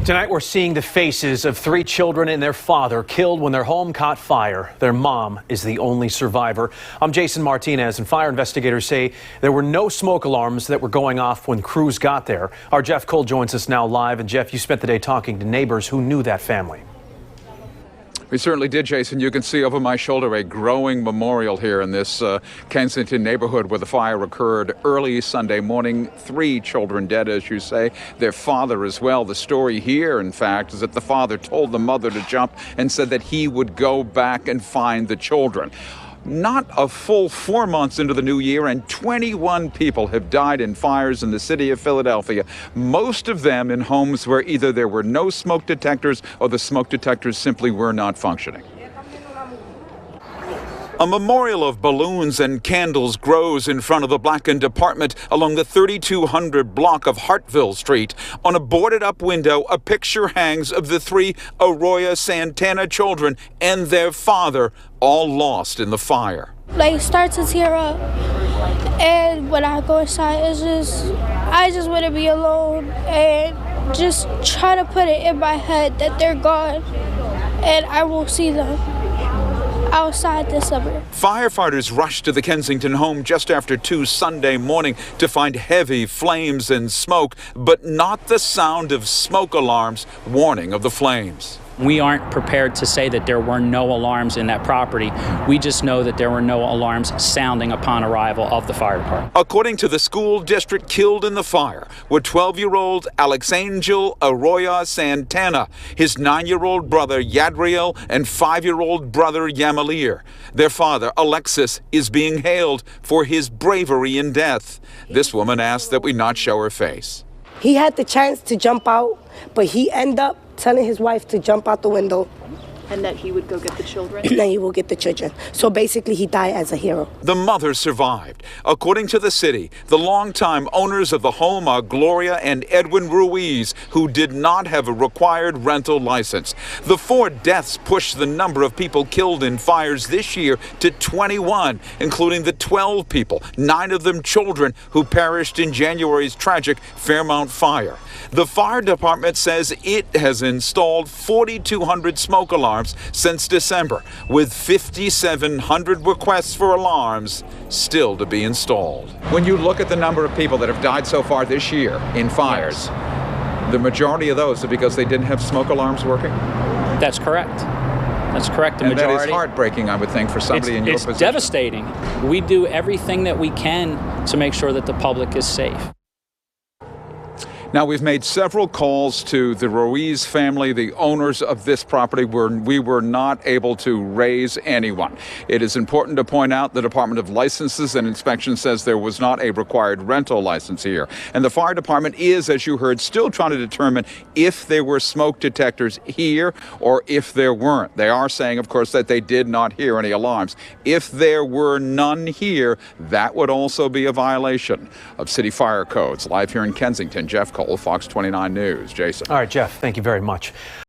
Tonight we're seeing the faces of 3 children and their father killed when their home caught fire. Their mom is the only survivor. I'm Jason Martinez, and fire investigators say there were no smoke alarms that were going off when crews got there. Our Jeff Cole joins us now live. And Jeff, you spent the day talking to neighbors who knew that family. We certainly did, Jason. You can see over my shoulder a growing memorial here in this Kensington neighborhood where the fire occurred early Sunday morning. 3 children dead, as you say, their father as well. The story here, in fact, is that the father told the mother to jump and said that he would go back and find the children. Not a full 4 months into the new year, and 21 people have died in fires in the city of Philadelphia, most of them in homes where either there were no smoke detectors or the smoke detectors simply were not functioning. A memorial of balloons and candles grows in front of the blackened apartment along the 3200 block of Hartville Street. On a boarded-up window, a picture hangs of the 3 Arroyo Santana children and their father, all lost in the fire. It starts to tear up, and when I go inside, I just want to be alone and just try to put it in my head that they're gone and I won't see them outside this summer. Firefighters rushed to the Kensington home just after 2 Sunday morning to find heavy flames and smoke, but not the sound of smoke alarms warning of the flames. We aren't prepared to say that there were no alarms in that property. We just know that there were no alarms sounding upon arrival of the fire department. According to the school district, killed in the fire were 12-year-old Alexangel Arroyo Santana, his 9-year-old brother Yadriel, and 5-year-old brother Yamalier. Their father, Alexis, is being hailed for his bravery in death. This woman asked that we not show her face. He had the chance to jump out, but he ended up telling his wife to jump out the window. And that he would go get the children? And then he will get the children. So basically, he died as a hero. The mother survived. According to the city, the longtime owners of the home are Gloria and Edwin Ruiz, who did not have a required rental license. The 4 deaths pushed the number of people killed in fires this year to 21, including the 12 people, 9 of them children, who perished in January's tragic Fairmount fire. The fire department says it has installed 4,200 smoke alarms since December, with 5,700 requests for alarms still to be installed. When you look at the number of people that have died so far this year in fires, the majority of those are because they didn't have smoke alarms working? That's correct. That's correct. The majority. That is heartbreaking, I would think, for somebody in your position. It's devastating. We do everything that we can to make sure that the public is safe. Now, we've made several calls to the Ruiz family, the owners of this property, where we were not able to raise anyone. It is important to point out the Department of Licenses and Inspection says there was not a required rental license here. And the fire department is, as you heard, still trying to determine if there were smoke detectors here or if there weren't. They are saying, of course, that they did not hear any alarms. If there were none here, that would also be a violation of city fire codes. Live here in Kensington, Jeff Cole, Fox 29 News. Jason. All right, Jeff, thank you very much.